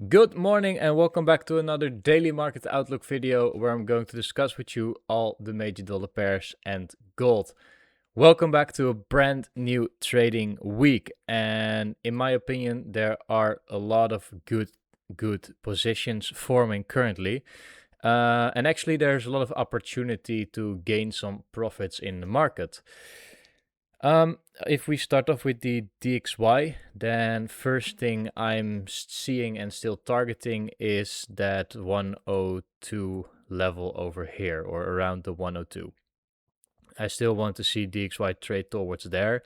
Good morning and welcome back to another daily market outlook video where I'm going to discuss with you all the major dollar pairs and gold. Welcome back to a brand new trading week, and in my opinion there are a lot of good positions forming currently, and actually there's a lot of opportunity to gain some profits in the market. If we start off with the DXY, then first thing I'm seeing and still targeting is that 102 level over here, or around the 102. I still want to see DXY trade towards there,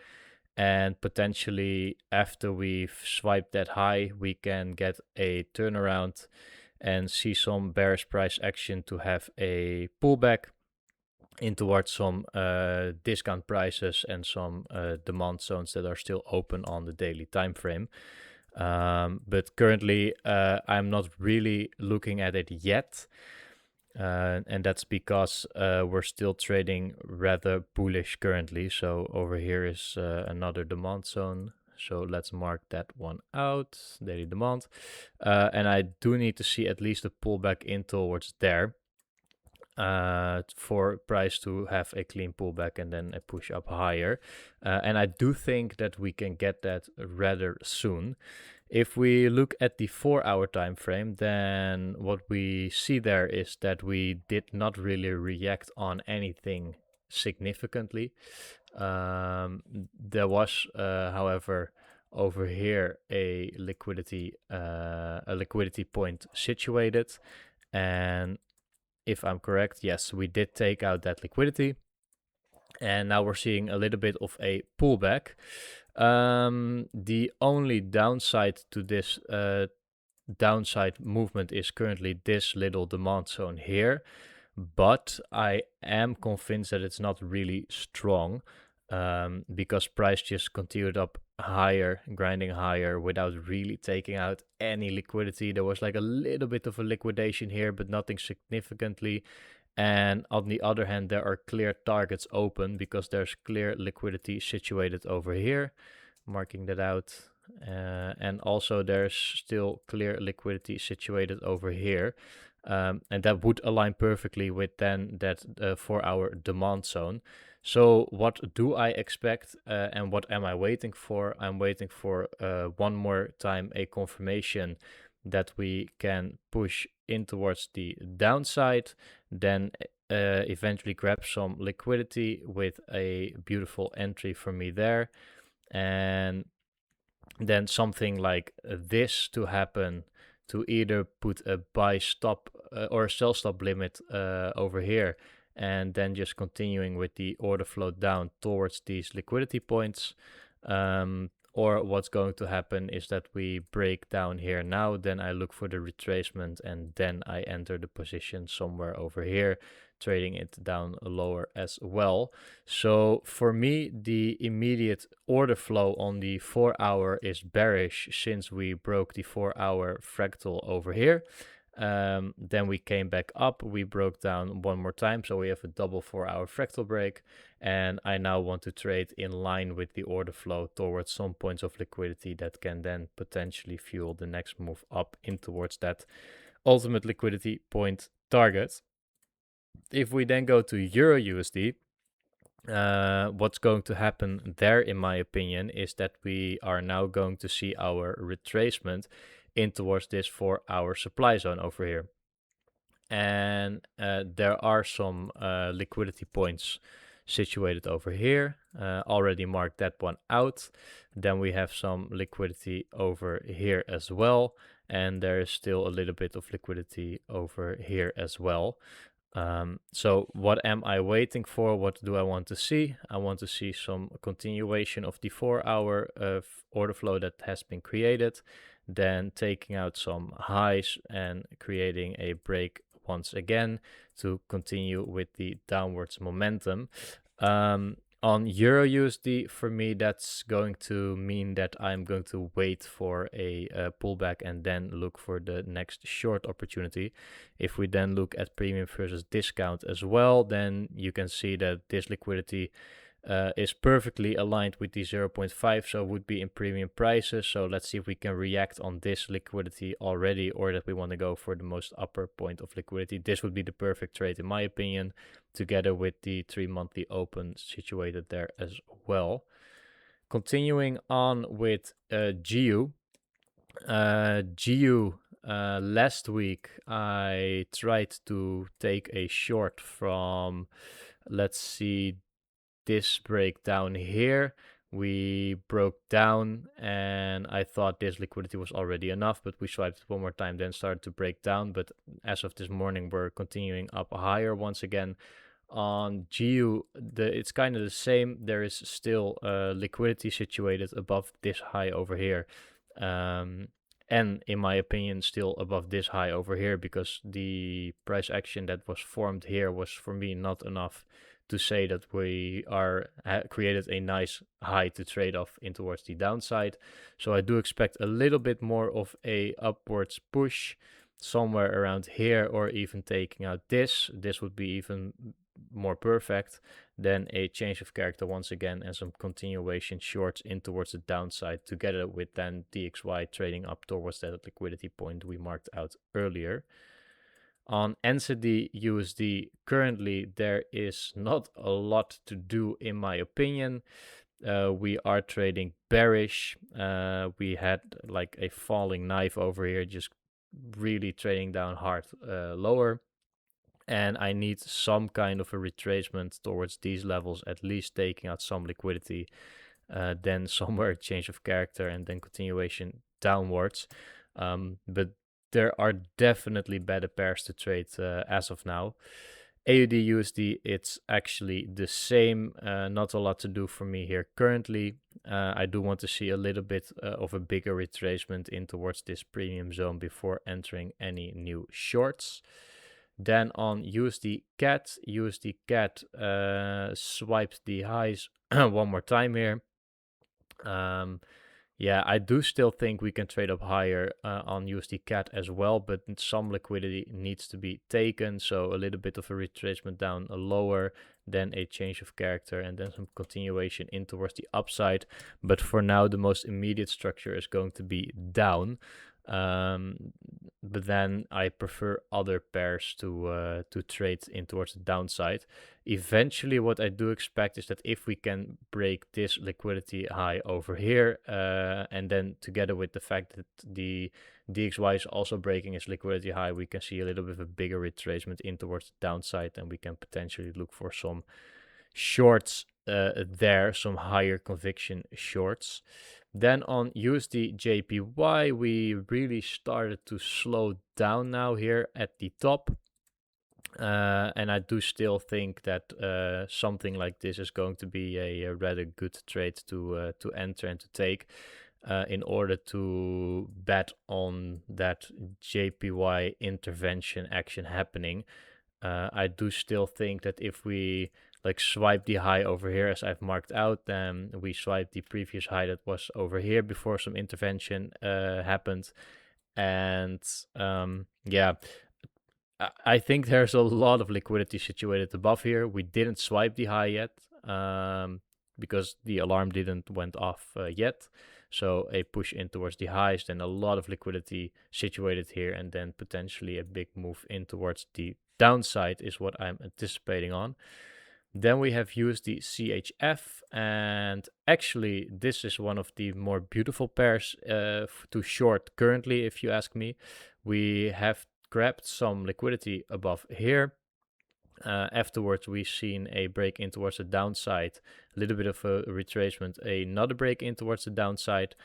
and potentially after we've swiped that high, we can get a turnaround and see some bearish price action to have a pullback in towards some discount prices and some demand zones that are still open on the daily time frame. But currently I'm not really looking at it yet, and that's because we're still trading rather bullish currently. So over here is another demand zone, so let's mark that one out, daily demand, and I do need to see at least a pullback in towards there for price to have a clean pullback and then a push up higher, and I do think that we can get that rather soon. If we look at the 4-hour time frame, then what we see there is that we did not really react on anything significantly. There was however over here a liquidity point situated, and if I'm correct, yes, we did take out that liquidity, and now we're seeing a little bit of a pullback. The only downside to this downside movement is currently this little demand zone here, but I am convinced that it's not really strong, because price just continued up higher, grinding higher without really taking out any liquidity. There was like a little bit of a liquidation here, but nothing significantly. And on the other hand, there are clear targets open because there's clear liquidity situated over here, marking that out. And also there's still clear liquidity situated over here. And that would align perfectly with then that 4-hour demand zone. So what do I expect, and what am I waiting for? I'm waiting for one more time a confirmation that we can push in towards the downside, then eventually grab some liquidity with a beautiful entry for me there, and then something like this to happen, to either put a buy stop or a sell stop limit over here, and then just continuing with the order flow down towards these liquidity points. Or what's going to happen is that we break down here now, then I look for the retracement, and then I enter the position somewhere over here, trading it down lower as well. So for me, the immediate order flow on the 4-hour is bearish since we broke the 4-hour fractal over here. Then we came back up, we broke down one more time, so we have a double 4-hour fractal break, and I now want to trade in line with the order flow towards some points of liquidity that can then potentially fuel the next move up in towards that ultimate liquidity point target. If we then go to EURUSD, what's going to happen there, in my opinion, is that we are now going to see our retracement in towards this 4-hour supply zone over here, and there are some liquidity points situated over here. Already marked that one out. Then we have some liquidity over here as well, and there is still a little bit of liquidity over here as well. So what am I waiting for? What do I want to see? I want to see some continuation of the 4-hour order flow that has been created, then taking out some highs and creating a break once again to continue with the downwards momentum. On EURUSD, for me, that's going to mean that I'm going to wait for a pullback and then look for the next short opportunity. If we then look at premium versus discount as well, then you can see that this liquidity is perfectly aligned with the 0.5, so would be in premium prices. So let's see if we can react on this liquidity already, or that we want to go for the most upper point of liquidity. This would be the perfect trade in my opinion, together with the 3-monthly open situated there as well. Continuing on with GU. GU, last week I tried to take a short from, let's see, this breakdown here. We broke down and I thought this liquidity was already enough, but we swiped it one more time, then started to break down. But as of this morning, we're continuing up higher once again. On GU, it's kind of the same. There is still liquidity situated above this high over here. And in my opinion, still above this high over here, because the price action that was formed here was for me not enough to say that we created a nice high to trade off in towards the downside. So I do expect a little bit more of a upwards push somewhere around here, or even taking out this. This would be even more perfect. Then a change of character once again, and some continuation shorts in towards the downside, together with then DXY trading up towards that liquidity point we marked out earlier. On NZDUSD, currently there is not a lot to do in my opinion. We are trading bearish. We had like a falling knife over here, just really trading down hard lower. And I need some kind of a retracement towards these levels, at least taking out some liquidity, then somewhere change of character, and then continuation downwards. But there are definitely better pairs to trade as of now. AUDUSD, it's actually the same. Not a lot to do for me here currently. I do want to see a little bit of a bigger retracement in towards this premium zone before entering any new shorts. Then on USDCAD, USDCAD swiped the highs one more time here. Yeah, I do still think we can trade up higher on USDCAD as well, but some liquidity needs to be taken. So a little bit of a retracement down lower, then a change of character, and then some continuation in towards the upside. But for now, the most immediate structure is going to be down. But then I prefer other pairs to trade in towards the downside. Eventually, what I do expect is that if we can break this liquidity high over here, and then together with the fact that the DXY is also breaking its liquidity high, we can see a little bit of a bigger retracement in towards the downside, and we can potentially look for some shorts there, some higher conviction shorts. Then on USDJPY, we really started to slow down now here at the top. And I do still think that something like this is going to be a rather good trade to enter and to take in order to bet on that JPY intervention action happening. I do still think that if we like swipe the high over here as I've marked out, then we swipe the previous high that was over here before some intervention happened. And yeah, I think there's a lot of liquidity situated above here. We didn't swipe the high yet because the alarm didn't went off yet. So a push in towards the highs, then a lot of liquidity situated here, and then potentially a big move in towards the downside is what I'm anticipating on. Then we have USDCHF, and actually this is one of the more beautiful pairs to short currently, if you ask me. We have grabbed some liquidity above here. Afterwards, we've seen a break in towards the downside, a little bit of a retracement, another break in towards the downside,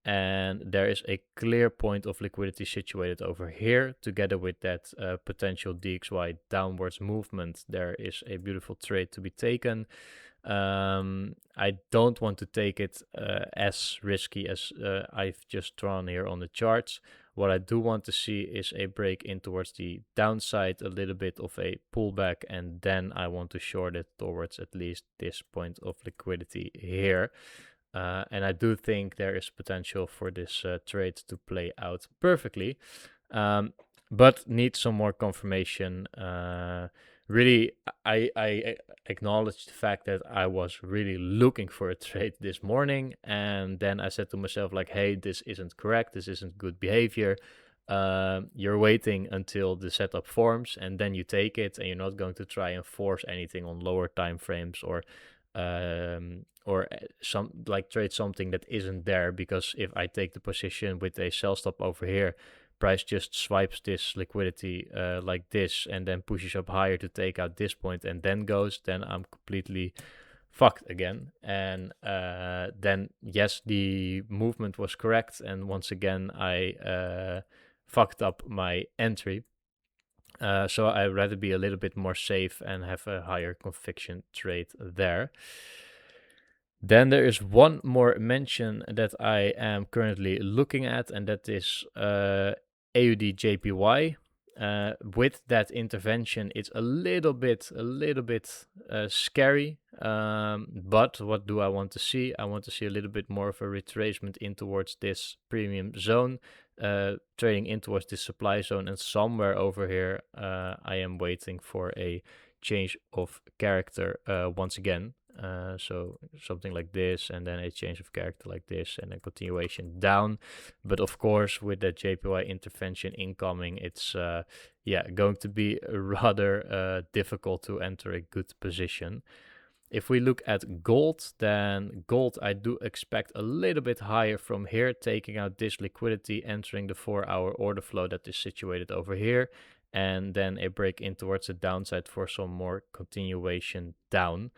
and there is a clear point of liquidity situated over here. Together with that potential DXY downwards movement, there is a beautiful trade to be taken. I don't want to take it as risky as I've just drawn here on the charts. What I do want to see is a break in towards the downside, a little bit of a pullback, and then I want to short it towards at least this point of liquidity here. And I do think there is potential for this trade to play out perfectly, but need some more confirmation really, I acknowledge the fact that I was really looking for a trade this morning, and then I said to myself like, hey, this isn't correct, this isn't good behavior. You're waiting until the setup forms, and then you take it, and you're not going to try and force anything on lower time frames, or some like trade something that isn't there, because if I take the position with a sell stop over here, price just swipes this liquidity like this, and then pushes up higher to take out this point and then goes, then I'm completely fucked again. And then yes, the movement was correct, and once again I fucked up my entry. So I'd rather be a little bit more safe and have a higher conviction trade there. Then there is one more mention that I am currently looking at, and that is AUDJPY. With that intervention, it's a little bit scary. But what do I want to see? I want to see a little bit more of a retracement in towards this premium zone, trading in towards this supply zone, and somewhere over here, I am waiting for a change of character once again. So something like this, and then a change of character like this, and a continuation down. But of course, with that JPY intervention incoming, it's going to be rather difficult to enter a good position. If we look at gold, then gold I do expect a little bit higher from here, taking out this liquidity, entering the 4-hour order flow that is situated over here, and then a break in towards the downside for some more continuation down.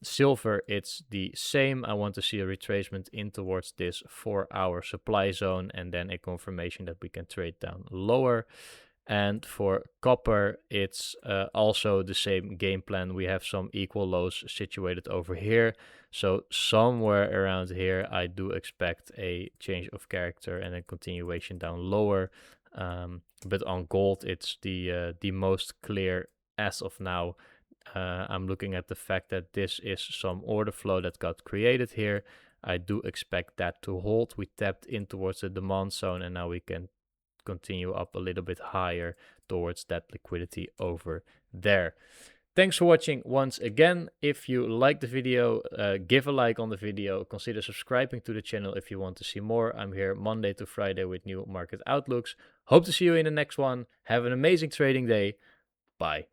Silver, it's the same. I want to see a retracement in towards this 4-hour supply zone, and then a confirmation that we can trade down lower. And for copper, it's also the same game plan. We have some equal lows situated over here. So somewhere around here, I do expect a change of character and a continuation down lower. But on gold, it's the most clear as of now. I'm looking at the fact that this is some order flow that got created here. I do expect that to hold. We tapped in towards the demand zone, and now we can continue up a little bit higher towards that liquidity over there. Thanks for watching once again. If you like the video, give a like on the video. Consider subscribing to the channel if you want to see more. I'm here Monday to Friday with new market outlooks. Hope to see you in the next one. Have an amazing trading day. Bye.